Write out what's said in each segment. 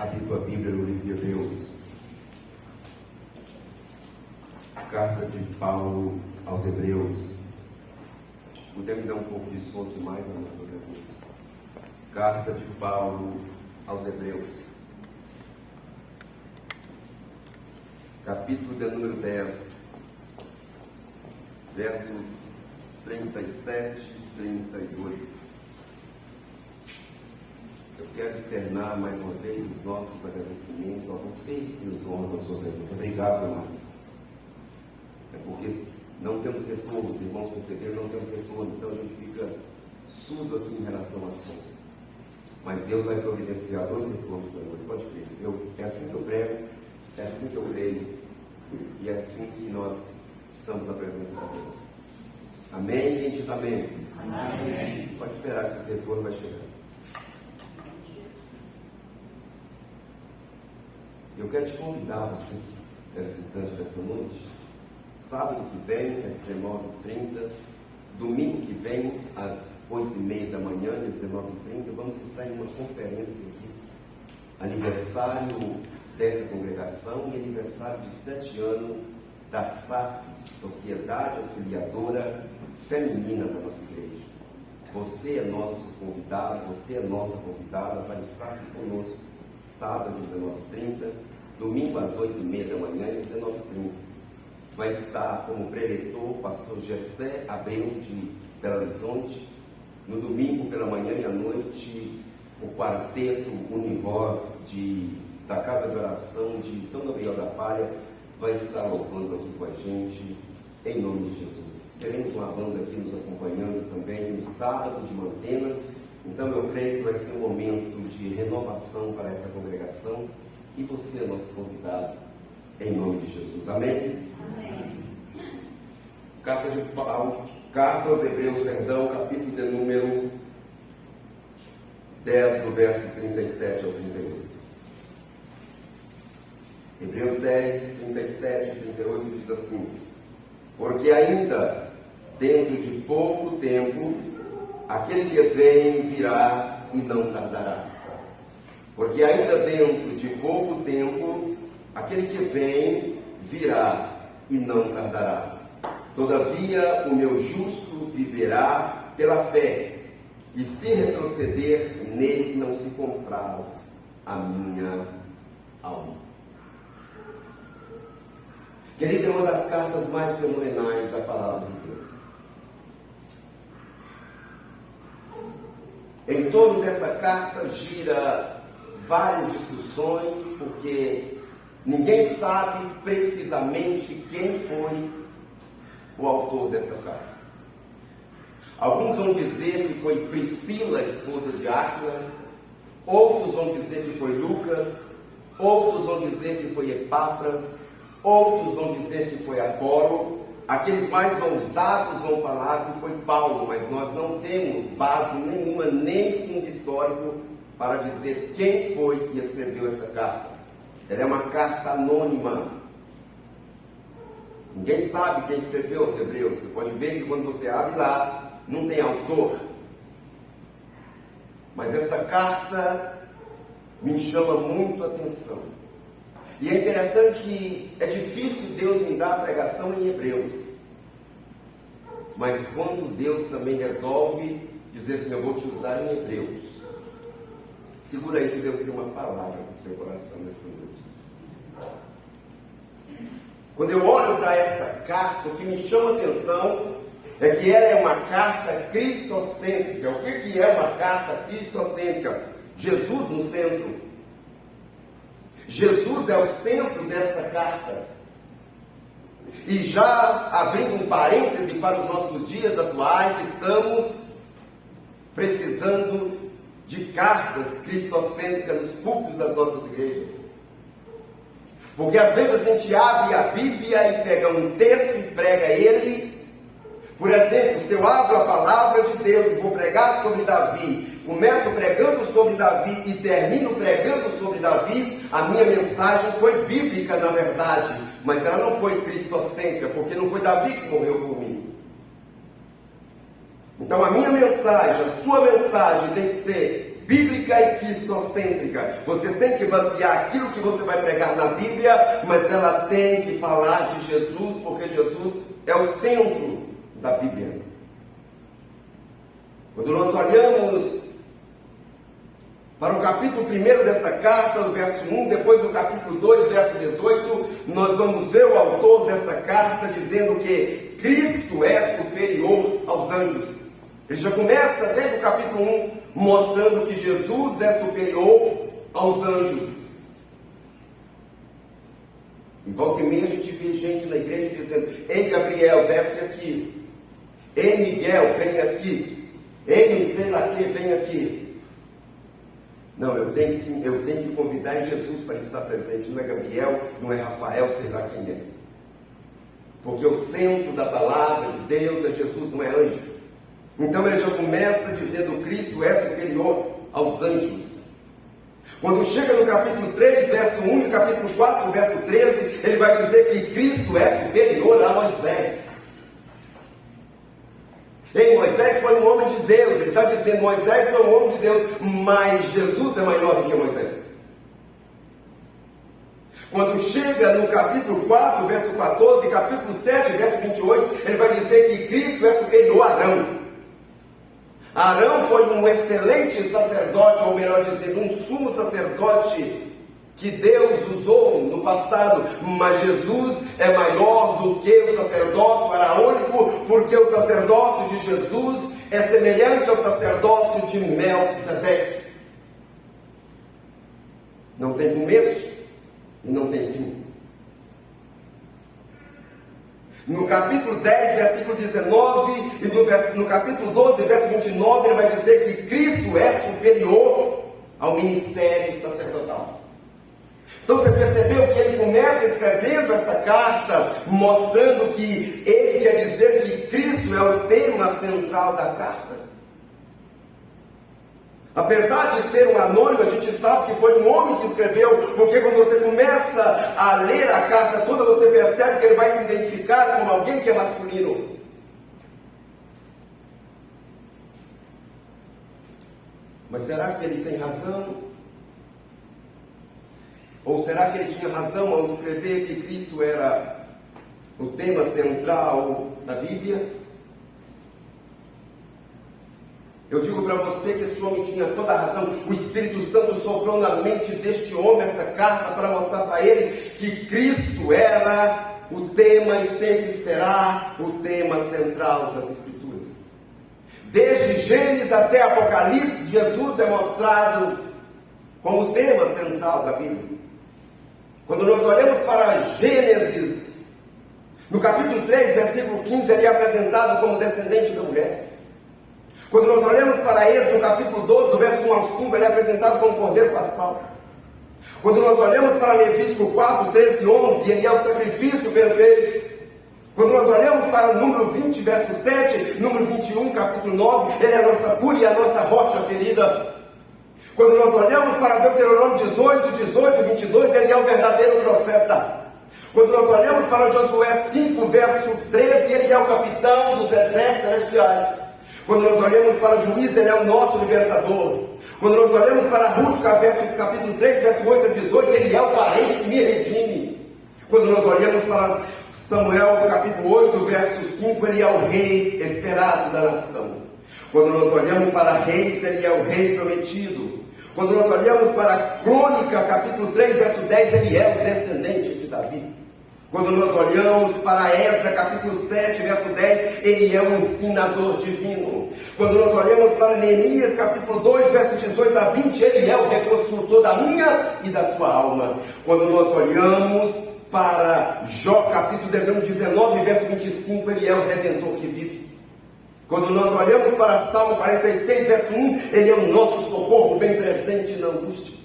Abre tua Bíblia no livro de Hebreus. Carta de Paulo aos Hebreus. Puder me dar um pouco de som aqui mais, amado? Carta de Paulo aos Hebreus. Capítulo de número 10. Verso 37 e 38. Eu quero externar mais uma vez os nossos agradecimentos a você que nos honra com a sua presença. Obrigado, amado. É porque não temos retorno, os irmãos perceberam, não temos retorno, então a gente fica surdo aqui em relação ao assunto. Mas Deus vai providenciar 12 retornos para nós, pode crer. É assim que eu prego, é assim que eu creio, e é assim que nós estamos na presença de Deus. Amém? Quem diz amém? Amém. Pode esperar que esse retorno vai chegar. Eu quero te convidar, você que é visitante desta noite, sábado que vem, às 19h30, domingo que vem, às 8h30 da manhã, às 19h30, vamos estar em uma conferência aqui, aniversário desta congregação e aniversário de 7 anos da SAF, Sociedade Auxiliadora Feminina da nossa igreja. Você é nosso convidado, você é nossa convidada para estar aqui conosco, sábado às 19h30, domingo às 8h30 da manhã e às 19h30. Vai estar como preletor o pastor Gessé Abreu de Belo Horizonte. No domingo pela manhã e à noite, o quarteto Univoz da Casa de Oração de São Gabriel da Palha vai estar louvando aqui com a gente, em nome de Jesus. Teremos uma banda aqui nos acompanhando também no sábado de Mantena. Então eu creio que vai ser um momento de renovação para essa congregação e você é nosso convidado, em nome de Jesus. Amém? Amém. Carta aos Hebreus, capítulo de número 10, do verso 37 ao 38. Hebreus 10, 37 e 38 diz assim: porque ainda dentro de pouco tempo aquele que vem virá e não tardará. Porque ainda dentro de pouco tempo aquele que vem virá e não tardará. Todavia o meu justo viverá pela fé, e se retroceder, nele não se compraz a minha alma. Querida, é uma das cartas mais fenomenais da palavra de Deus. Em torno dessa carta gira várias discussões, porque ninguém sabe precisamente quem foi o autor desta carta. Alguns vão dizer que foi Priscila, esposa de Áquila, outros vão dizer que foi Lucas, outros vão dizer que foi Epáfras, outros vão dizer que foi Apolo. Aqueles mais ousados vão falar que foi Paulo, mas nós não temos base nenhuma, nem fundo histórico, para dizer quem foi que escreveu essa carta. Ela é uma carta anônima. Ninguém sabe quem escreveu os Hebreus. Você pode ver que quando você abre lá, não tem autor. Mas essa carta me chama muito a atenção. E é interessante que é difícil Deus me dar a pregação em Hebreus. Mas quando Deus também resolve dizer assim, eu vou te usar em Hebreus, segura aí que Deus tem uma palavra no seu coração nessa noite. Quando eu olho para essa carta, o que me chama a atenção é que ela é uma carta cristocêntrica. O que é uma carta cristocêntrica? Jesus no centro. Jesus é o centro desta carta. E já abrindo um parêntese para os nossos dias atuais, estamos precisando de cartas cristocêntricas nos púlpitos das nossas igrejas. Porque às vezes a gente abre a Bíblia e pega um texto e prega ele. Por exemplo, se eu abro a palavra de Deus e vou pregar sobre Davi, começo pregando sobre Davi e termino pregando sobre Davi, a minha mensagem foi bíblica na verdade, mas ela não foi cristocêntrica, porque não foi Davi que morreu por mim. Então a minha mensagem, a sua mensagem tem que ser bíblica e cristocêntrica. Você tem que basear aquilo que você vai pregar na Bíblia, mas ela tem que falar de Jesus, porque Jesus é o centro da Bíblia. Quando nós olhamos para o capítulo 1 desta carta, do verso 1, depois do capítulo 2, verso 18, nós vamos ver o autor desta carta dizendo que Cristo é superior aos anjos. Ele já começa desde o capítulo 1, mostrando que Jesus é superior aos anjos. E volta e meia a gente vê gente na igreja dizendo: ei Gabriel, desce aqui. Ei Miguel, vem aqui. Ei não sei lá que, vem aqui. Não, eu tenho que convidar Jesus para estar presente. Não é Gabriel, não é Rafael, sei lá quem é. Porque o centro da palavra de Deus é Jesus, não é anjo. Então ele já começa dizendo: Cristo é superior aos anjos. Quando chega no capítulo 3, verso 1 e capítulo 4, verso 13, ele vai dizer que Cristo é superior a Moisés. Ei, Moisés foi um homem de Deus. Ele está dizendo: Moisés foi um homem de Deus, mas Jesus é maior do que Moisés. Quando chega no capítulo 4, verso 14, capítulo 7, verso 28, ele vai dizer que Cristo é superior a Arão. Arão foi um excelente sacerdote, ou melhor dizendo, um sumo sacerdote que Deus usou no passado, mas Jesus é maior do que o sacerdócio araônico, porque o sacerdócio de Jesus é semelhante ao sacerdócio de Melquisedeque. Não tem começo e não tem fim. No capítulo 10, versículo 19, e no capítulo 12, verso 29, ele vai dizer que Cristo é superior ao ministério sacerdotal. Então você percebeu que ele começa escrevendo essa carta, mostrando que ele quer dizer que Cristo é o tema central da carta. Apesar de ser um anônimo, a gente sabe que foi um homem que escreveu, porque quando você começa a ler a carta toda, você percebe que ele vai se identificar como alguém que é masculino. Mas será que ele tem razão? Ou será que ele tinha razão ao escrever que Cristo era o tema central da Bíblia? Eu digo para você que esse homem tinha toda a razão. O Espírito Santo soprou na mente deste homem essa carta para mostrar para ele que Cristo era o tema e sempre será o tema central das Escrituras. Desde Gênesis até Apocalipse, Jesus é mostrado como o tema central da Bíblia. Quando nós olhamos para Gênesis, no capítulo 3, versículo 15, ele é apresentado como descendente da mulher. Quando nós olhamos para Êxodo, no capítulo 12, do verso 1 ao 5, ele é apresentado como cordeiro pascal. Quando nós olhamos para Levítico 4, 13 e 11, ele é o sacrifício perfeito. Quando nós olhamos para número 20, verso 7, número 21, capítulo 9, ele é a nossa cura e a nossa rocha ferida. Quando nós olhamos para Deuteronômio 18, 22, ele é o verdadeiro profeta. Quando nós olhamos para Josué 5, verso 13, ele é o capitão dos exércitos celestiais. Quando nós olhamos para Juízes, ele é o nosso libertador. Quando nós olhamos para Ruth, capítulo 3, verso 8 a 18, ele é o parente que me redime. Quando nós olhamos para Samuel, capítulo 8, verso 5, ele é o rei esperado da nação. Quando nós olhamos para Reis, ele é o rei prometido. Quando nós olhamos para Crônica, capítulo 3, verso 10, ele é o descendente de Davi. Quando nós olhamos para Esdras, capítulo 7, verso 10, ele é um ensinador divino. Quando nós olhamos para Neemias, capítulo 2, verso 18 a 20, ele é o reconstrutor da minha e da tua alma. Quando nós olhamos para Jó, capítulo 19, verso 25, ele é o redentor que vive. Quando nós olhamos para Salmo 46, verso 1, ele é o nosso socorro bem presente na angústia.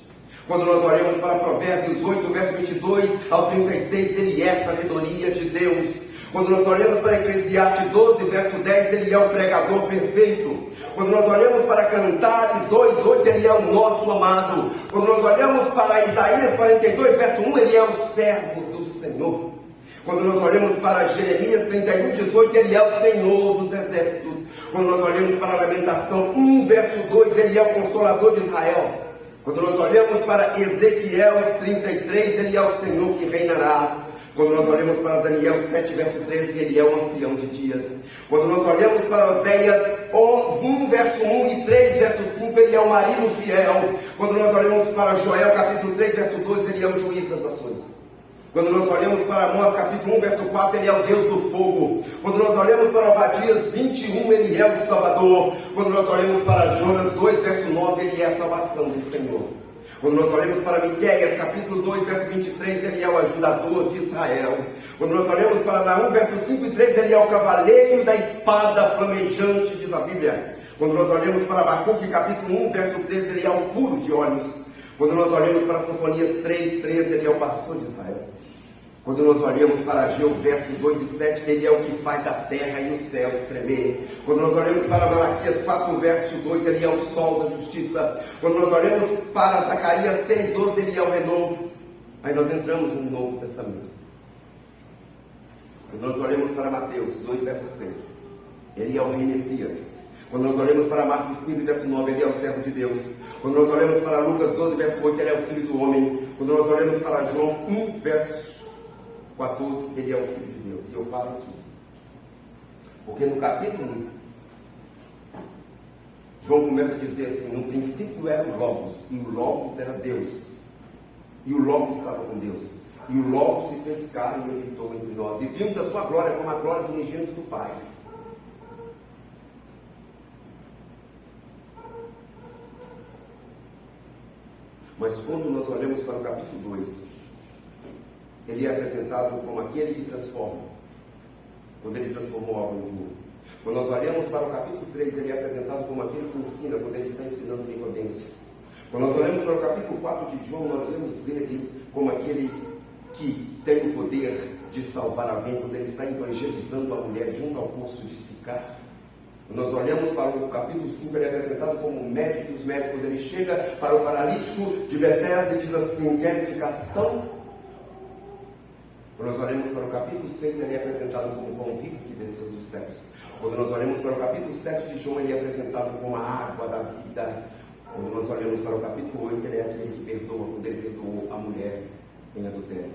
Quando nós olhamos para Provérbios 8, verso 22 ao 36, ele é a sabedoria de Deus. Quando nós olhamos para Eclesiastes 12, verso 10, ele é o pregador perfeito. Quando nós olhamos para Cantares 2, 8, ele é o nosso amado. Quando nós olhamos para Isaías 42, verso 1, ele é o servo do Senhor. Quando nós olhamos para Jeremias 31, 18, ele é o Senhor dos exércitos. Quando nós olhamos para a Lamentação 1, verso 2, ele é o Consolador de Israel. Quando nós olhamos para Ezequiel 33, ele é o Senhor que reinará. Quando nós olhamos para Daniel 7, verso 13, ele é o Ancião de Dias. Quando nós olhamos para Oséias 1, verso 1 e 3, verso 5, ele é o marido fiel. Quando nós olhamos para Joel capítulo 3, verso 2, ele é o juiz das nações. Quando nós olhamos para Amós capítulo 1, verso 4, ele é o Deus do fogo. Quando nós olhamos para Obadias 21, ele é o Salvador. Quando nós olhamos para Jonas 2, verso 9, ele é a salvação do Senhor. Quando nós olhamos para Miqueias capítulo 2, verso 23, ele é o ajudador de Israel. Quando nós olhamos para Naum, versos 5 e 3, ele é o cavaleiro da espada flamejante, diz a Bíblia. Quando nós olhamos para Abacuque, capítulo 1, verso 13, ele é o puro de olhos. Quando nós olhamos para Sofonias 3, 13, ele é o pastor de Israel. Quando nós olhamos para Ageu, versos 2 e 7, ele é o que faz a terra e os céus tremer. Quando nós olhamos para Malaquias 4, verso 2, ele é o sol da justiça. Quando nós olhamos para Zacarias 6, 12, ele é o renovo. Aí nós entramos no Novo Testamento. Quando nós olhamos para Mateus 2, verso 6, ele é o rei Messias. Quando nós olhamos para Marcos 15, verso 9, ele é o servo de Deus. Quando nós olhamos para Lucas 12, verso 8, ele é o filho do homem. Quando nós olhamos para João 1, verso 14, ele é o filho de Deus. E eu paro aqui. Porque no capítulo 1, João começa a dizer assim: no princípio era o Logos, e o Logos era Deus. E o Logos estava com Deus. E o Logos se fez carne e habitou entre nós. E vimos a sua glória como a glória do unigênito do Pai. Mas quando nós olhamos para o capítulo 2, ele é apresentado como aquele que transforma. Quando ele transformou algo em tudo. Quando nós olhamos para o capítulo 3, ele é apresentado como aquele que ensina, quando ele está ensinando Nicodemos. Quando nós olhamos para o capítulo 4 de João, nós vemos ele como aquele que tem o poder de salvar alguém, quando ele está evangelizando a mulher junto ao poço de Sicar. Quando nós olhamos para o capítulo 5, ele é apresentado como o médico dos médicos, quando ele chega para o paralítico de Betesda e diz assim: queres ficar são? Quando nós olhamos para o capítulo 6, ele é apresentado como o pão vivo que desceu dos céus. Quando nós olhamos para o capítulo 7 de João, ele é apresentado como a água da vida. Quando nós olhamos para o capítulo 8, ele é aquele que perdoa, quando ele perdoou a mulher em adultério.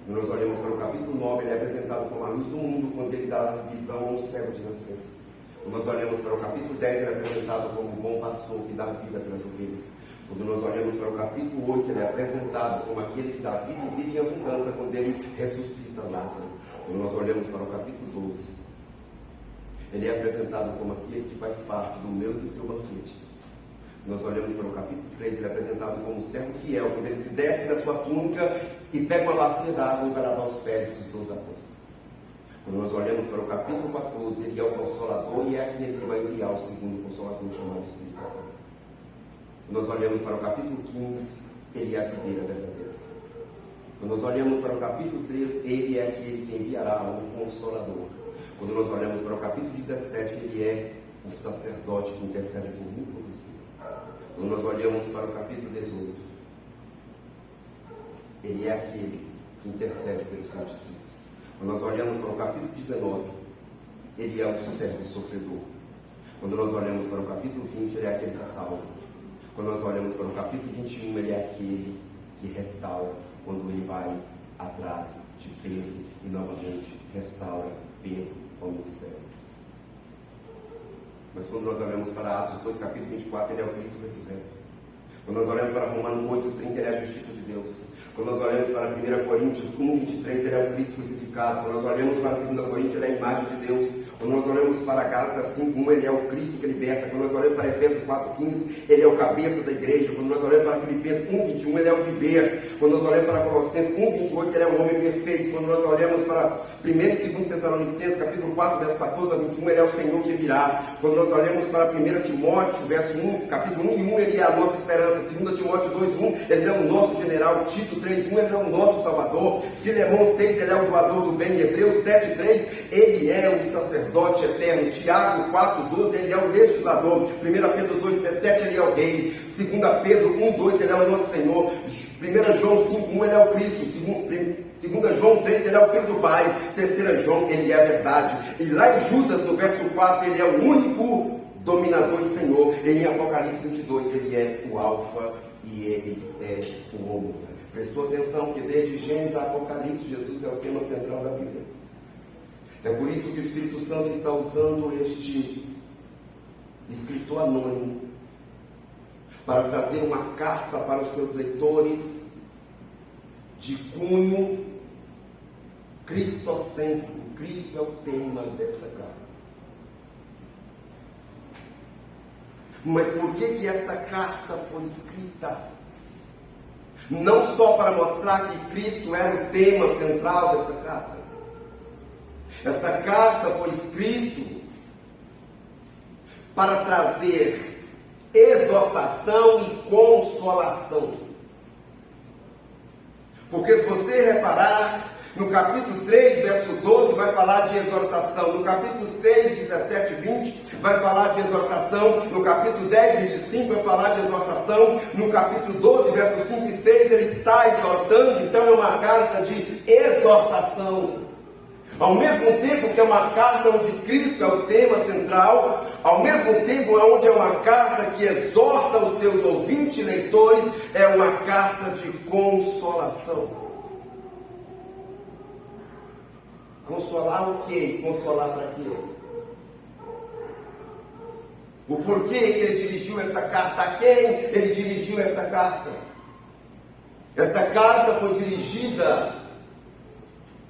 Quando nós olhamos para o capítulo 9, ele é apresentado como a luz do mundo, quando ele dá visão a um cego de nascença. Quando nós olhamos para o capítulo 10, ele é apresentado como o bom pastor que dá vida pelas ovelhas. Quando nós olhamos para o capítulo 8, ele é apresentado como aquele que dá vida e vida em abundância, quando ele ressuscita Lázaro. Quando nós olhamos para o capítulo 12, ele é apresentado como aquele que faz parte do meu e do teu banquete. Nós olhamos para o capítulo 3, ele é apresentado como servo fiel, quando ele se desce da sua túnica e pega uma bacia d'água e vai lavar os pés dos 12 apóstolos. Quando nós olhamos para o capítulo 14, ele é o Consolador e é aquele que vai enviar o segundo Consolador, chamado Espírito Santo. Quando nós olhamos para o capítulo 15, ele é a videira verdadeira. Quando nós olhamos para o capítulo 3, ele é aquele que enviará um Consolador. Quando nós olhamos para o capítulo 17, ele é o sacerdote que intercede por mim e por você. Quando nós olhamos para o capítulo 18, ele é aquele que intercede pelos seus discípulos. Quando nós olhamos para o capítulo 19, ele é o servo sofredor. Quando nós olhamos para o capítulo 20, ele é aquele que salva. Quando nós olhamos para o capítulo 21, ele é aquele que restaura, quando ele vai atrás de Pedro e novamente restaura Pedro ao ministério. Mas quando nós olhamos para Atos 2, capítulo 24, ele é o Cristo ressurreto. Quando nós olhamos para Romanos 8, 30, ele é a justiça de Deus. Quando nós olhamos para 1 Coríntios 1, 23, ele é o Cristo crucificado. Quando nós olhamos para 2 Coríntios, ele é a imagem de Deus. Quando nós olhamos para Gálatas 5, 1, ele é o Cristo que liberta. Quando nós olhamos para Efésios 4, 15, ele é o cabeça da igreja. Quando nós olhamos para Filipenses 1, 21, ele é o viver. Quando nós olhamos para Colossenses 1, 28, ele é o homem perfeito. Quando nós olhamos para 1 e 2 Tessalonicenses, capítulo 4, verso 14 a 21, ele é o Senhor que virá. Quando nós olhamos para 1 Timóteo, verso 1, capítulo 1 e 1, ele é a nossa esperança. 2 Timóteo 2, 1, ele é o nosso general. Tito 3, 1, ele é o nosso salvador. Filemão 6, ele é o doador do bem. Hebreus 7, 3, ele é o sacerdote eterno. Tiago 4, 12, ele é o legislador. 1 Pedro 2, 17, ele é o rei. 2 Pedro 1:2, ele é o nosso Senhor. 1 João 5:1, ele é o Cristo. 2 João 3, ele é o Filho do Pai. 3 João, ele é a verdade. E lá em Judas, no verso 4, ele é o único dominador e Senhor. E em Apocalipse 22, ele é o Alfa e ele é o Ômega. Prestou atenção que desde Gênesis a Apocalipse, Jesus é o tema central da Bíblia. É por isso que o Espírito Santo está usando este escritor anônimo para trazer uma carta para os seus leitores de cunho cristocêntrico. Cristo é o tema dessa carta. Mas por que essa carta foi escrita? Não só para mostrar que Cristo era o tema central dessa carta. Esta carta foi escrita para trazer exortação e consolação. Porque se você reparar, no capítulo 3, verso 12, vai falar de exortação. No capítulo 6, 17 e 20, vai falar de exortação. No capítulo 10, 25, vai falar de exortação. No capítulo 12, versos 5 e 6, ele está exortando. Então é uma carta de exortação. Ao mesmo tempo que é uma carta onde Cristo é o tema central, ao mesmo tempo onde é uma carta que exorta os seus ouvintes leitores, é uma carta de consolação. Consolar o quê? Consolar para quê? O porquê que ele dirigiu essa carta? A quem ele dirigiu essa carta? Esta carta foi dirigida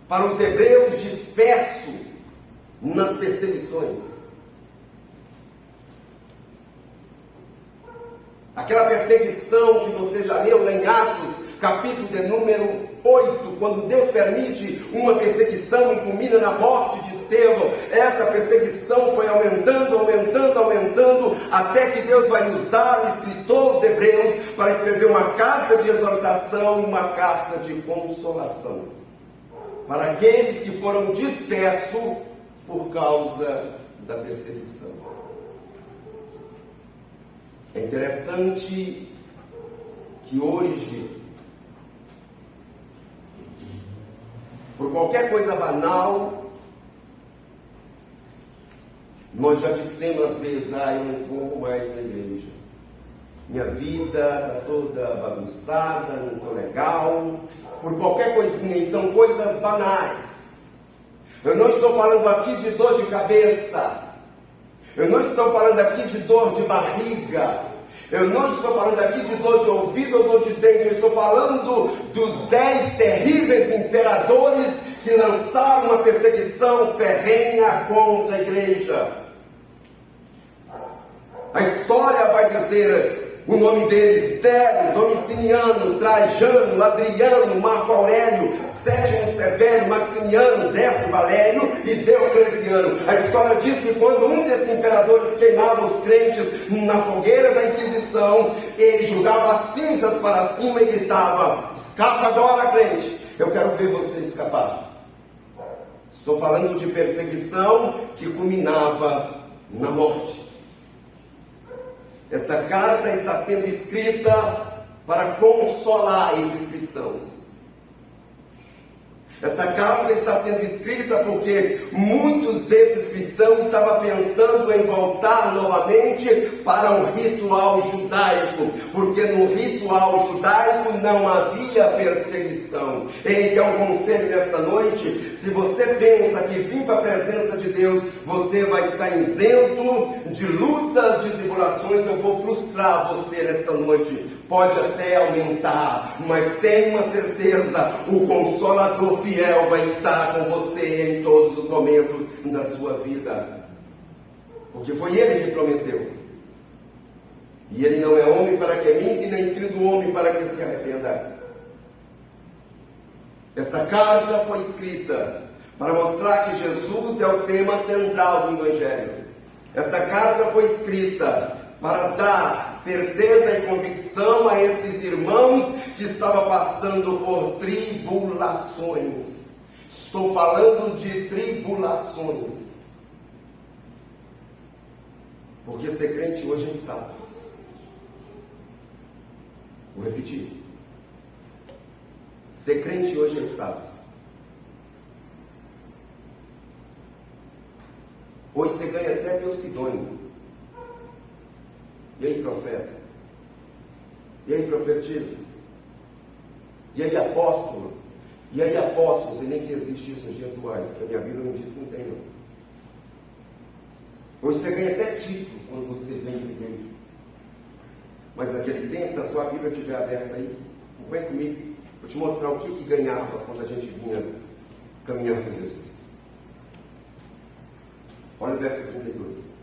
para os hebreus dispersos nas perseguições. Aquela perseguição que você já leu lá em Atos, capítulo de número 8, quando Deus permite uma perseguição e culmina na morte de Estevão. Essa perseguição foi aumentando, até que Deus vai usar o escritor dos hebreus para escrever uma carta de exortação e uma carta de consolação para aqueles que foram dispersos por causa da perseguição. É interessante que hoje, por qualquer coisa banal, nós já dissemos às vezes, eu não vou mais na igreja. Minha vida está toda bagunçada, não estou legal. Por qualquer coisinha, e são coisas banais. Eu não estou falando aqui de dor de cabeça. Eu não estou falando aqui de dor de barriga. Eu não estou falando aqui de dor de ouvido ou dor de dente. Eu estou falando dos 10 terríveis imperadores que lançaram uma perseguição ferrenha contra a igreja. A história vai dizer o nome deles: Nero, Domiciano, Trajano, Adriano, Marco Aurélio, Sétimo Severo, Maximiano, Décio Valério e Diocleciano. A história diz que quando um desses imperadores queimava os crentes na fogueira da Inquisição, ele jogava as cinzas para cima e gritava: escapa agora, crente, eu quero ver você escapar. Estou falando de perseguição que culminava na morte. Essa carta está sendo escrita para consolar esses cristãos. Esta carta está sendo escrita porque muitos desses cristãos estavam pensando em voltar novamente para um ritual judaico, porque no ritual judaico não havia perseguição. E é um conselho nesta noite: se você pensa que vir para a presença de Deus, você vai estar isento de lutas, de tribulações, eu vou frustrar você nesta noite. Pode até aumentar, mas tenha uma certeza, o Consolador fiel vai estar com você em todos os momentos da sua vida. Porque foi Ele que prometeu. E Ele não é homem para que minta, nem filho do homem para que se arrependa. Esta carta foi escrita para mostrar que Jesus é o tema central do Evangelho. Esta carta foi escrita para dar certeza e convicção a esses irmãos que estavam passando por tribulações. Estou falando de tribulações. Porque ser crente hoje é status. Vou repetir. Ser crente hoje é status. Hoje você ganha até pseudônimo. E aí, profeta? E aí, profetiza? E aí, apóstolo? E aí, apóstolos? E nem se existe isso nos dias atuais, porque a minha Bíblia não diz que não tem, não. Hoje você ganha até título quando você vem para a igreja. Mas naquele tempo, se a sua Bíblia estiver aberta aí, vem comigo. Vou te mostrar o que ganhava quando a gente vinha caminhar com Jesus. Olha o verso 32.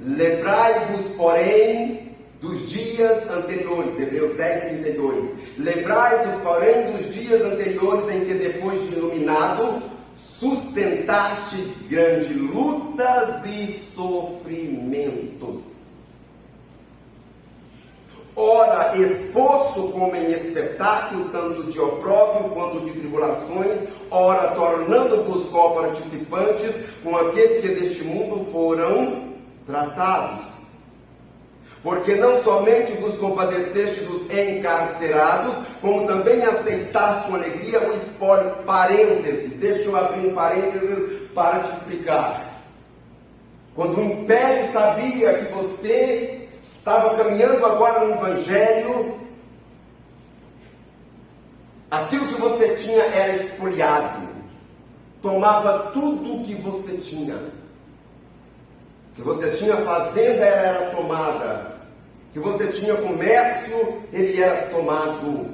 Lembrai-vos, porém, dos dias anteriores. Hebreus 10, 32. Lembrai-vos, porém, dos dias anteriores em que, depois de iluminado, sustentaste grandes lutas e sofrimentos. Ora, exposto como em espetáculo, tanto de opróbrio quanto de tribulações, ora, tornando-vos co-participantes com aqueles que deste mundo foram tratados. Porque não somente vos compadeceste dos encarcerados, como também aceitaste com alegria o espólio. Parêntese, deixa eu abrir um parênteses para te explicar. Quando o império sabia que você estava caminhando agora no Evangelho, aquilo que você tinha era expoliado, tomava tudo o que você tinha. Se você tinha fazenda, ela era tomada. Se você tinha comércio, ele era tomado.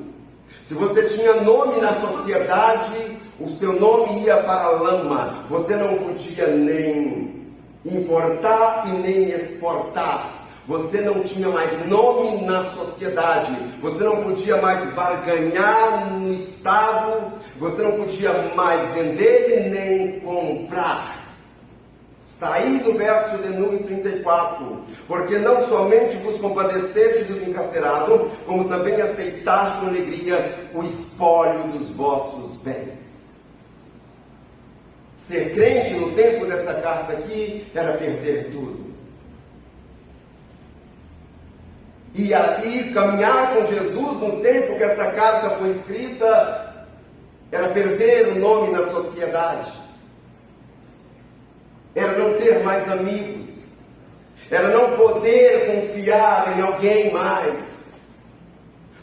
Se você tinha nome na sociedade, o seu nome ia para a lama. Você não podia nem importar e nem exportar. Você não tinha mais nome na sociedade, você não podia mais barganhar no Estado, você não podia mais vender e nem comprar. Está aí no verso de número 34. Porque não somente vos compadeceste dos encarcerados, como também aceitaste com alegria o espólio dos vossos bens. Ser crente no tempo dessa carta aqui era perder tudo. E aí, caminhar com Jesus no tempo que essa carta foi escrita, era perder o nome na sociedade, era não ter mais amigos, era não poder confiar em alguém mais,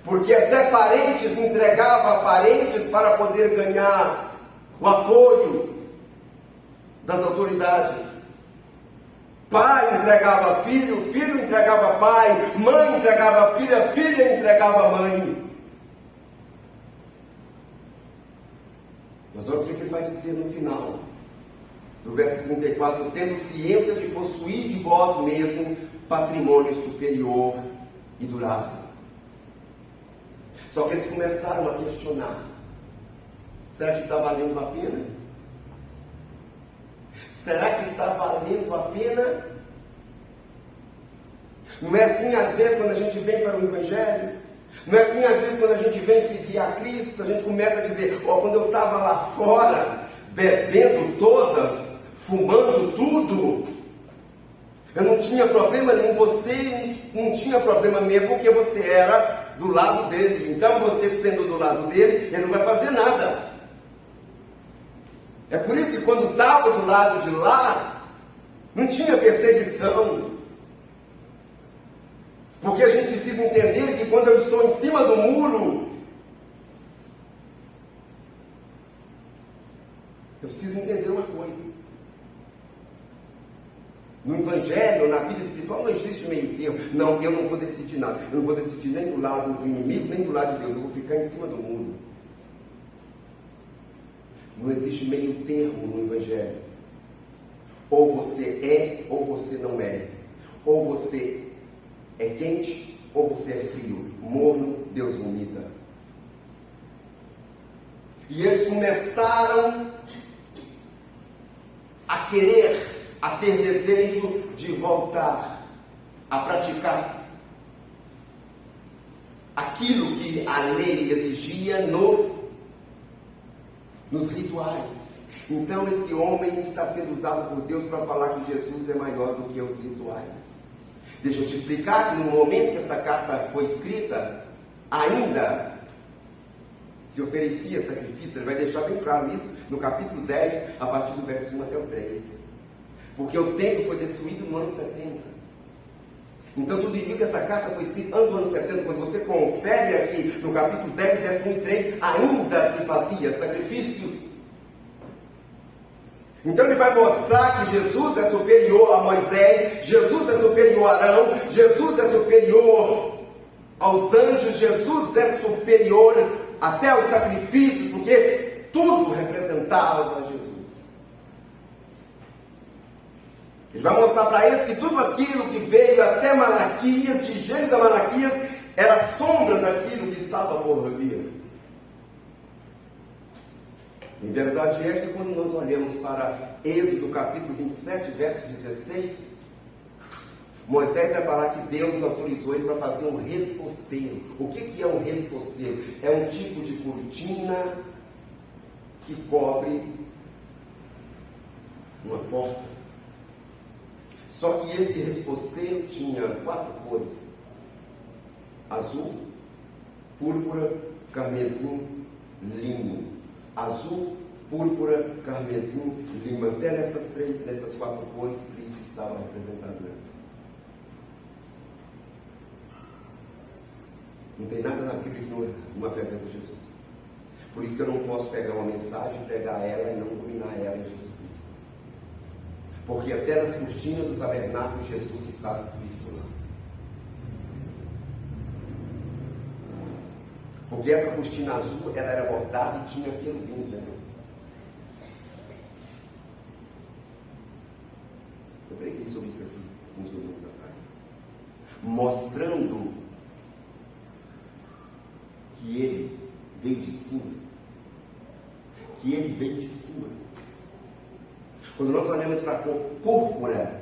porque até parentes entregavam a parentes para poder ganhar o apoio das autoridades. Pai entregava filho, filho entregava pai, mãe entregava filha, filha entregava mãe. Mas olha o que ele vai dizer no final do verso 34: tendo ciência de possuir de vós mesmo patrimônio superior e durável. Só que eles começaram a questionar: será que está valendo a pena? Será que está valendo a pena? Não é assim às vezes quando a gente vem para o Evangelho? Não é assim às vezes quando a gente vem seguir a Cristo? A gente começa a dizer: quando eu estava lá fora, bebendo todas, fumando tudo, eu não tinha problema nenhum. Você não tinha problema mesmo, porque você era do lado dele. Então você sendo do lado dele, ele não vai fazer nada. É por isso que quando estava do lado de lá, não tinha perseguição. Porque a gente precisa entender que quando eu estou em cima do muro, eu preciso entender uma coisa. No Evangelho, na vida espiritual, não existe meio termo. Não, eu não vou decidir nada. Eu não vou decidir nem do lado do inimigo, nem do lado de Deus. Eu vou ficar em cima do muro. Não existe meio termo no Evangelho. Ou você é, ou você não é. Ou você é quente, ou você é frio. Morno, Deus vomita. E eles começaram a querer, a ter desejo de voltar a praticar aquilo que a lei exigia nos rituais. Então esse homem está sendo usado por Deus para falar que Jesus é maior do que os rituais. Deixa eu te explicar que no momento que essa carta foi escrita, ainda se oferecia sacrifício. Ele vai deixar bem claro isso no capítulo 10, a partir do verso 1 até o 3. Porque o templo foi destruído no ano 70. Então tudo indica que essa carta foi escrita antes do ano 70. Quando você confere aqui no capítulo 10, verso 1 e 3, ainda se fazia sacrifícios. Então ele vai mostrar que Jesus é superior a Moisés, Jesus é superior a Arão, Jesus é superior aos anjos, Jesus é superior até aos sacrifícios, porque tudo representava para Jesus. Ele vai mostrar para eles que tudo aquilo que veio até Malaquias, de Gênesis a Malaquias, era sombra daquilo que estava por vir. Em verdade é que quando nós olhamos para Êxodo capítulo 27, verso 16, Moisés vai falar que Deus autorizou ele para fazer um resposteiro. O que é um resposteiro? É um tipo de cortina que cobre uma porta. Só que esse resposteiro tinha 4 cores: azul, púrpura, carmesim, linho. Azul, púrpura, carmesim, lima. Até nessas 4 cores, Cristo estava representando. Não tem nada na Bíblia que não apresenta Jesus. Por isso que eu não posso pegar uma mensagem, pregar ela e não dominar ela em Jesus Cristo. Porque até nas cortinas do tabernáculo, Jesus estava explícito lá. Porque essa cortina azul, ela era bordada e tinha querubins dentro. Eu preguei sobre isso aqui uns domingos atrás, mostrando que ele veio de cima. Que ele veio de cima. Quando nós olhamos para a cor púrpura,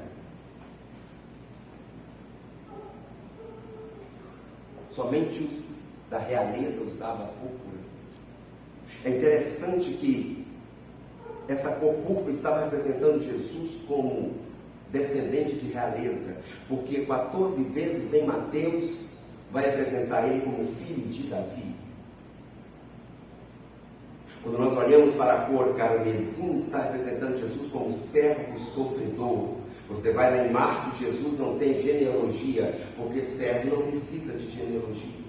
somente os da realeza usava púrpura. É interessante que essa cor púrpura estava representando Jesus como descendente de realeza, porque 14 vezes em Mateus vai apresentar ele como filho de Davi. Quando nós olhamos para a cor carmesim, está representando Jesus como servo sofredor. Você vai lá em Marcos, Jesus não tem genealogia, porque servo não precisa de genealogia.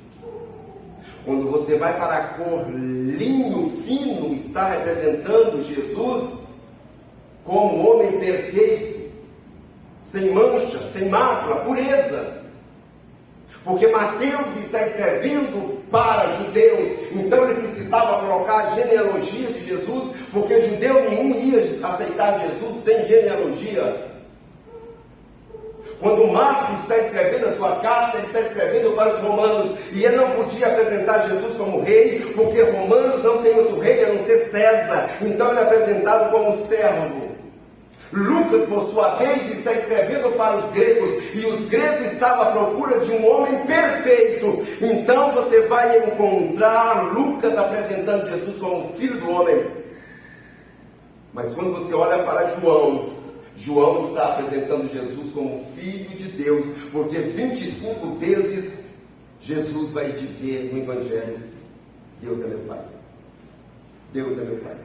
Quando você vai para a cor linho fino, está representando Jesus como homem perfeito, sem mancha, sem mácula, pureza. Porque Mateus está escrevendo para judeus, então ele precisava colocar a genealogia de Jesus, porque judeu nenhum ia aceitar Jesus sem genealogia. Quando Marcos está escrevendo a sua carta, ele está escrevendo para os romanos, e ele não podia apresentar Jesus como rei, porque romanos não tem outro rei a não ser César, então ele é apresentado como servo. Lucas, por sua vez, está escrevendo para os gregos, e os gregos estavam à procura de um homem perfeito. Então você vai encontrar Lucas apresentando Jesus como filho do homem. Mas quando você olha para João está apresentando Jesus como filho de Deus, porque 25 vezes Jesus vai dizer no Evangelho: Deus é meu Pai. Deus é meu Pai.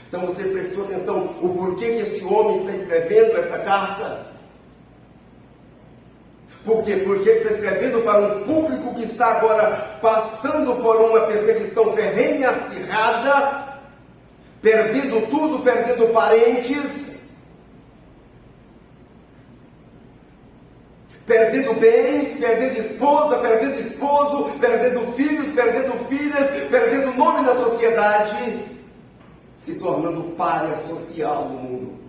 Então você prestou atenção o porquê que este homem está escrevendo essa carta? Por quê? Porque ele está escrevendo para um público que está agora passando por uma perseguição ferrenha, acirrada, perdendo tudo, perdendo parentes, perdendo bens, perdendo esposa, perdendo esposo, perdendo filhos, perdendo filhas, perdendo o nome da sociedade, se tornando pária social do mundo.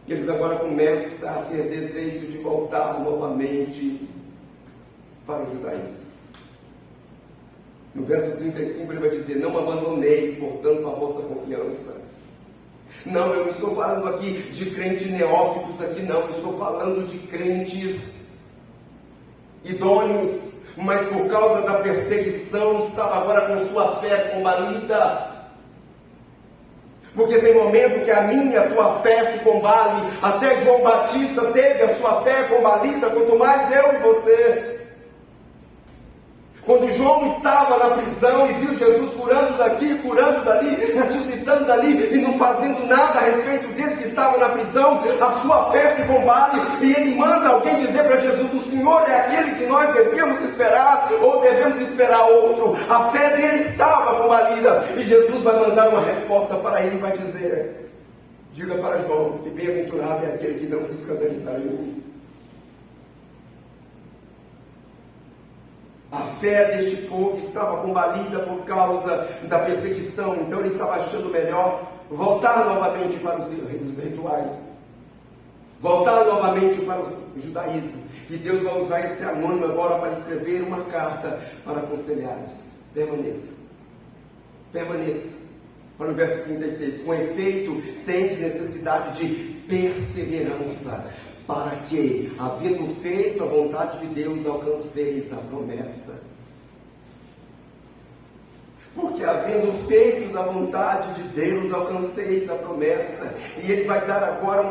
E eles agora começam a ter desejo de voltar novamente para o judaísmo. No verso 35 ele vai dizer: não abandoneis, portanto, a vossa confiança. Não, eu não estou falando aqui de crentes neófitos aqui, não. Eu estou falando de crentes idôneos, mas por causa da perseguição estava agora com sua fé combalida. Porque tem momento que a minha, a tua fé se combale. Até João Batista teve a sua fé combalida, quanto mais eu e você. Quando João estava na prisão e viu Jesus curando daqui, curando dali, ressuscitando dali e não fazendo nada a respeito dele que estava na prisão, a sua fé se combate e ele manda alguém dizer para Jesus: o Senhor é aquele que nós devemos esperar ou devemos esperar outro. A fé dele estava combalida e Jesus vai mandar uma resposta para ele e vai dizer: diga para João que bem-aventurado é aquele que não se escandalizar em mim. A fé deste povo estava combalida por causa da perseguição, então ele estava achando melhor voltar novamente para os rituais, voltar novamente para o judaísmo. E Deus vai usar esse anônimo agora para escrever uma carta para aconselhá-los. Permaneça. Para o verso 36, com efeito, tende necessidade de perseverança, para que, havendo feito a vontade de Deus, alcanceis a promessa. Porque, havendo feito a vontade de Deus, alcanceis a promessa. E Ele vai dar agora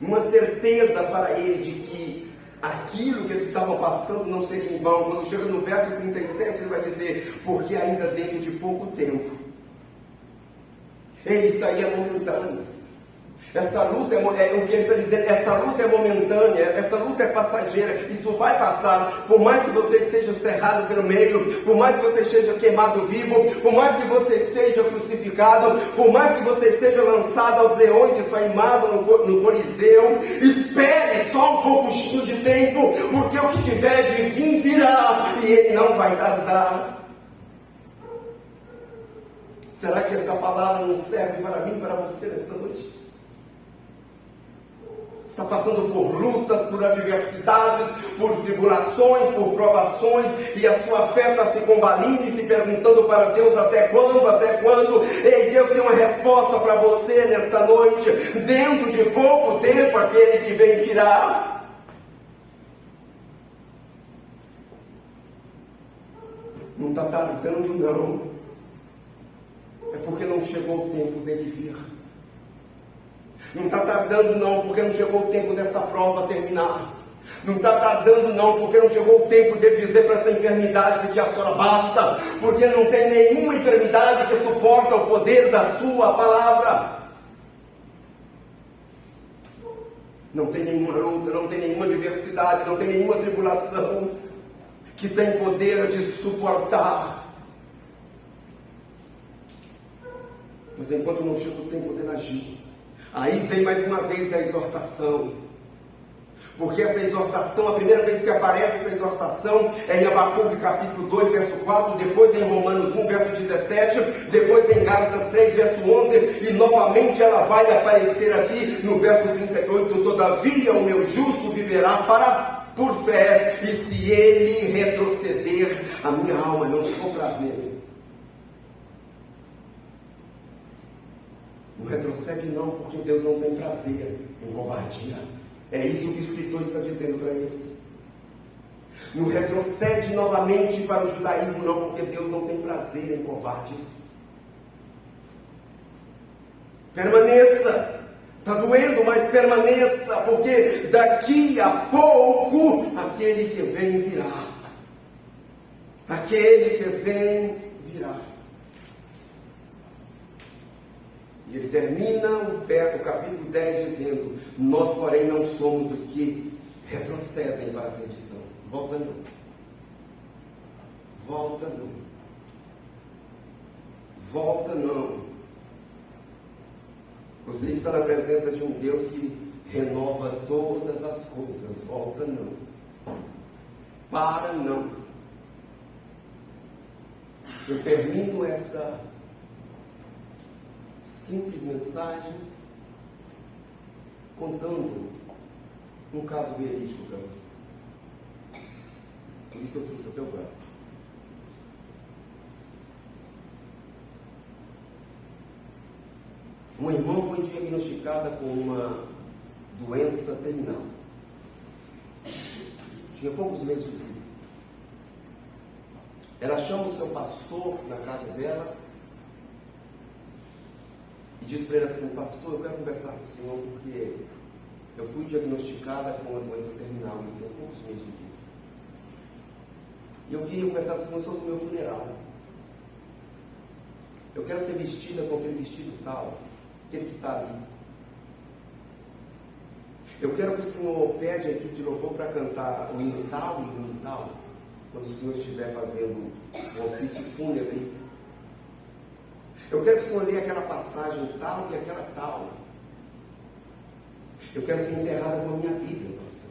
uma certeza para ele de que aquilo que eles estavam passando não seria em vão. Quando chega no verso 37, ele vai dizer: porque ainda dentro de pouco tempo. Isso aí é momentâneo. Essa luta o que ele está dizendo, essa luta é momentânea, essa luta é passageira, isso vai passar. Por mais que você esteja cerrado pelo meio, por mais que você esteja queimado vivo, por mais que você seja crucificado, por mais que você seja lançado aos leões e esfaimado no Coliseu, espere só um pouquinho de tempo, porque o que tiver de vir virá, e ele não vai tardar. Será que essa palavra não serve para mim e para você nesta noite? Está passando por lutas, por adversidades, por tribulações, por provações, e a sua fé está se combalindo e se perguntando para Deus: até quando, até quando? Ei, Deus tem uma resposta para você nesta noite: dentro de pouco tempo aquele que vem virá. Não está tardando não, é porque não chegou o tempo dele vir. Não está tardando não, porque não chegou o tempo dessa prova terminar. Não está tardando não, porque não chegou o tempo de dizer para essa enfermidade que te assola: basta, porque não tem nenhuma enfermidade que suporta o poder da sua palavra. Não tem nenhuma luta, não tem nenhuma adversidade, não tem nenhuma tribulação que tem poder de suportar. Mas enquanto não chega o tempo dele agir, aí vem mais uma vez a exortação. Porque essa exortação, a primeira vez que aparece essa exortação é em Abacuque capítulo 2, verso 4, depois em Romanos 1, verso 17, depois em Gálatas 3, verso 11, e novamente ela vai aparecer aqui no verso 38, todavia o meu justo viverá por fé, e se ele retroceder, a minha alma não se comprazer. Não retrocede não, porque Deus não tem prazer em covardia. É isso que o escritor está dizendo para eles. Não retrocede novamente para o judaísmo não, porque Deus não tem prazer em covardes. Permaneça. Está doendo, mas permaneça, porque daqui a pouco aquele que vem virá. Aquele que vem virá. E ele termina o capítulo 10 dizendo: nós, porém, não somos dos que retrocedem para a perdição. Volta não. Volta não. Volta não. Você está na presença de um Deus que renova todas as coisas. Volta não. Para não. Eu termino esta simples mensagem contando um caso verídico para você. Por isso eu trouxe até o banco. Uma irmã foi diagnosticada com uma doença terminal. Tinha poucos meses de vida. Ela chama o seu pastor na casa dela disse para ele assim: pastor, eu quero conversar com o senhor porque eu fui diagnosticada com uma doença terminal e tenho poucos meses de vida. E eu queria conversar com o senhor sobre o meu funeral. Eu quero ser vestida com aquele vestido tal, aquele que está ali. Eu quero que o senhor pede a equipe de louvor para cantar o hino tal e o hino tal, quando o senhor estiver fazendo um ofício fúnebre. Eu quero que o senhor leia aquela passagem tal e aquela tal. Eu quero ser enterrada com a minha Bíblia, pastor.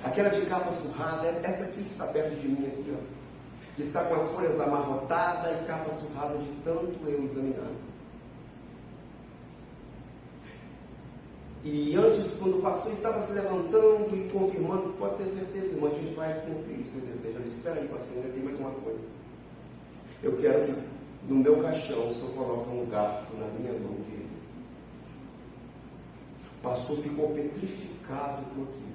Aquela de capa surrada, essa aqui que está perto de mim, aqui, ó, que está com as folhas amarrotadas e capa surrada de tanto eu examinar. E antes, quando o pastor estava se levantando e confirmando, pode ter certeza, irmã, a gente vai cumprir o seu desejo. Eu disse: espera aí, pastor, ainda tem mais uma coisa. Eu quero que no meu caixão o senhor coloque um garfo na minha mão direita. O pastor ficou petrificado com aquilo.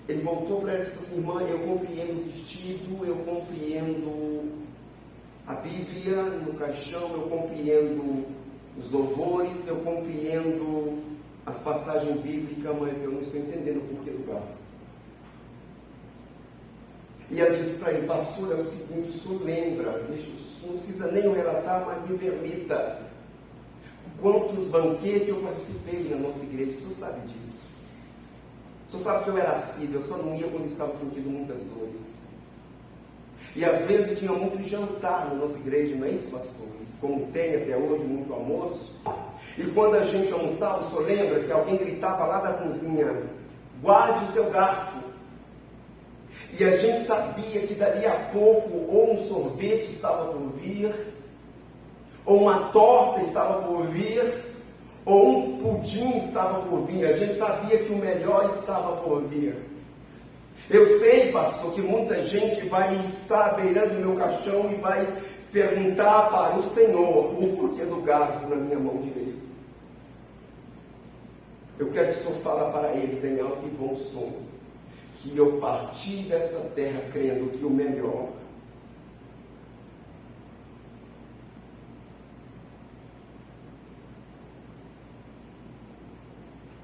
Ele voltou para ela e disse assim: irmã, eu compreendo o vestido, eu compreendo a Bíblia no caixão, eu compreendo os louvores, eu compreendo as passagens bíblicas, mas eu não estou entendendo o porquê do garfo. E ela disse para ele: pastor, é o seguinte, o senhor lembra, não precisa nem eu relatar, mas me permita, quantos banquetes eu participei na nossa igreja, o senhor sabe disso. O senhor sabe que eu era assíduo, eu só não ia quando estava sentindo muitas dores. E às vezes tinha muito jantar na nossa igreja, não é isso, pastores? Como tem até hoje, muito almoço. E quando a gente almoçava, o senhor lembra que alguém gritava lá da cozinha: guarde o seu garfo. E a gente sabia que dali a pouco ou um sorvete estava por vir, ou uma torta estava por vir, ou um pudim estava por vir. A gente sabia que o melhor estava por vir. Eu sei, pastor, que muita gente vai estar beirando o meu caixão e vai perguntar para o Senhor o porquê do garfo na minha mão direita. Eu quero que o Senhor fale para eles em alto e bom som que eu parti dessa terra crendo que o melhor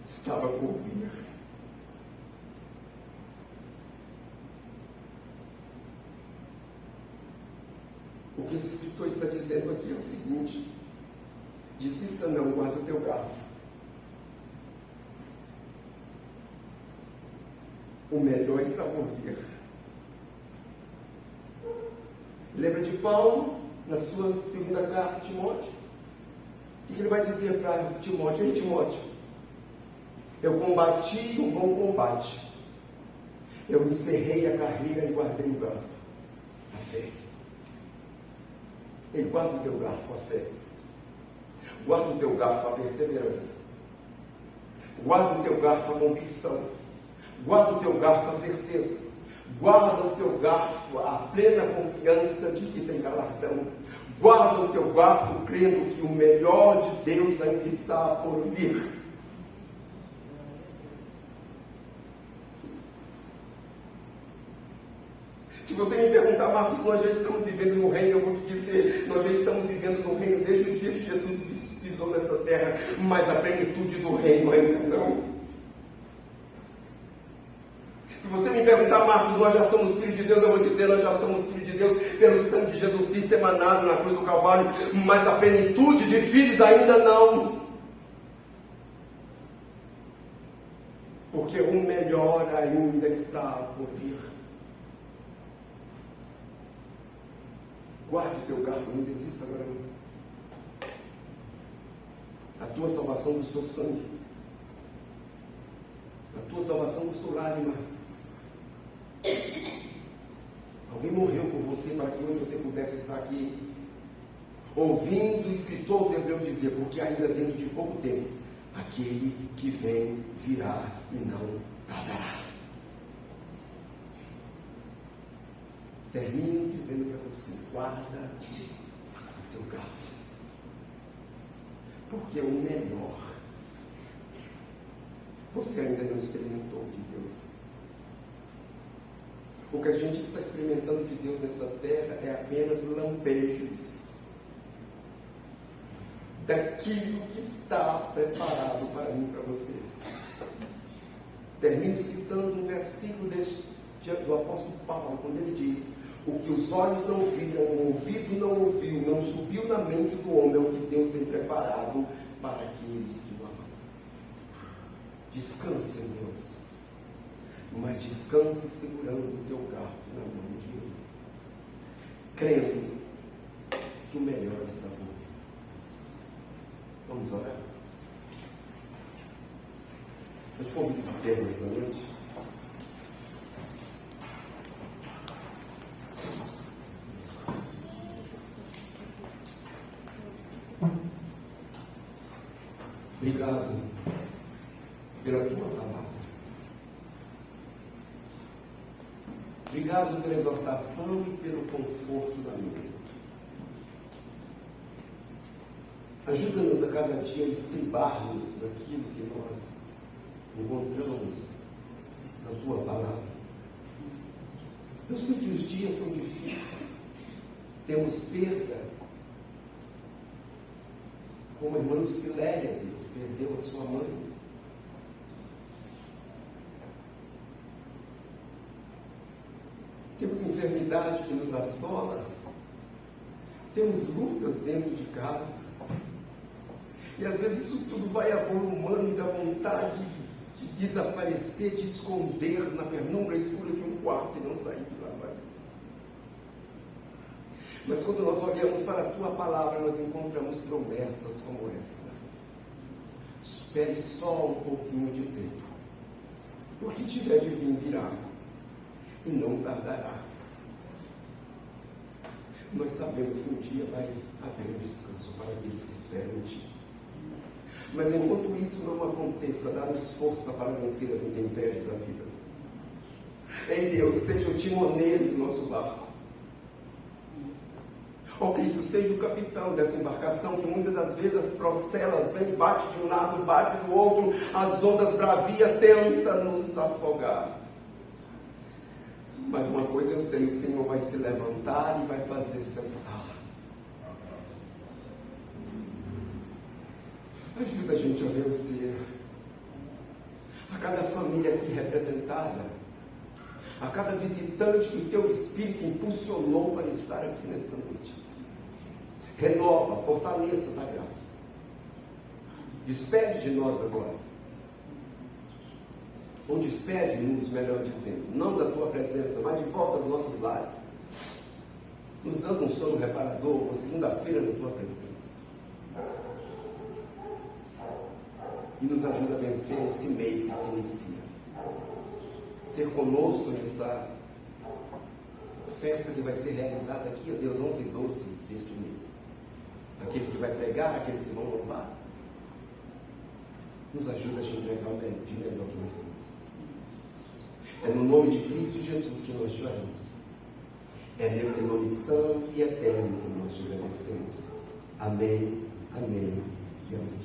estava por vir. O que esse escritor está dizendo aqui é o seguinte: desista não, guarda o teu garfo. O melhor está por vir. Lembra de Paulo, na sua segunda carta a Timóteo? O que ele vai dizer para Timóteo? Ei, Timóteo, eu combati um bom combate. Eu encerrei a carreira e guardei o garfo, a fé. Ei, guarda o teu garfo, a fé. Guarda o teu garfo, a perseverança. Guarda o teu garfo, a convicção. Guarda o teu garfo, a certeza. Guarda o teu garfo, a plena confiança de que tem galardão. Guarda o teu garfo, crendo que o melhor de Deus ainda está por vir. Se você me perguntar: Marcos, nós já estamos vivendo no reino, eu vou te dizer: nós já estamos vivendo no reino desde o dia que Jesus pisou nessa terra, mas a plenitude do reino ainda não. Se você me perguntar: Marcos, nós já somos filhos de Deus, eu vou dizer: nós já somos filhos de Deus pelo sangue de Jesus Cristo emanado na cruz do Calvário, mas a plenitude de filhos ainda não. Porque o melhor ainda está por vir. Guarde o teu garfo, não desista agora não. A tua salvação custou sangue. A tua salvação custou lágrima. Alguém morreu por você para que hoje você pudesse estar aqui ouvindo o escritor aos Hebreus dizer: porque ainda dentro de pouco tempo aquele que vem virá e não tardará. Termino dizendo para você: guarda o teu garfo, porque o melhor você ainda não experimentou de Deus. O que a gente está experimentando de Deus nessa terra é apenas lampejos daquilo que está preparado para mim e para você. Termino citando um versículo do apóstolo Paulo, quando ele diz: o que os olhos não viram, o ouvido não ouviu, não subiu na mente do homem, é o que Deus tem preparado para aqueles que o amam. Descanse em Deus, mas descanse segurando o teu garfo na mão de Ele, crendo que o melhor está por vir. Vamos orar? Eu te convido de pé nessa noite. Obrigado pela tua palavra. Obrigado pela exortação e pelo conforto da mesa. Ajuda-nos a cada dia a estribarmos daquilo que nós encontramos na tua palavra. Eu sei que os dias são difíceis, temos perda, como a irmã Luciléia, Deus, perdeu a sua mãe. Temos enfermidade que nos assola, temos lutas dentro de casa, e às vezes isso tudo vai avolumando e dá vontade de desaparecer, de esconder na penumbra escura de um quarto e não sair de lá mais. Mas quando nós olhamos para a tua palavra, nós encontramos promessas como essa. Espere só um pouquinho de tempo. O que tiver de vir virá, e não tardará. Nós sabemos que um dia vai haver um descanso para aqueles que esperam em ti. Mas enquanto isso não aconteça, dá-nos força para vencer as intempéries da vida. Em Deus, seja o timoneiro do nosso barco. Ó Cristo, seja o capitão dessa embarcação, que muitas das vezes as procelas vêm, bate de um lado, bate do outro, as ondas bravias tentam nos afogar. Mas uma coisa eu sei, o Senhor vai se levantar e vai fazer cessar. Ajuda a gente a vencer. A cada família aqui representada, a cada visitante que o teu Espírito impulsionou para estar aqui nesta noite. Renova, fortaleça da graça. Despede de nós agora. Ou despede-nos, melhor dizendo, não da tua presença, mas de volta aos nossos lares. Nos dando um sono reparador, uma segunda-feira na tua presença. E nos ajuda a vencer esse mês que se inicia. Ser conosco nessa festa que vai ser realizada aqui, ó Deus, 11 e 12 deste mês. Aquele que vai pregar, aqueles que vão louvar. Nos ajuda a te entregar o de melhor que nós temos. É no nome de Cristo Jesus que nós te oramos. É nesse nome santo e eterno que nós te agradecemos. Amém, amém e amém.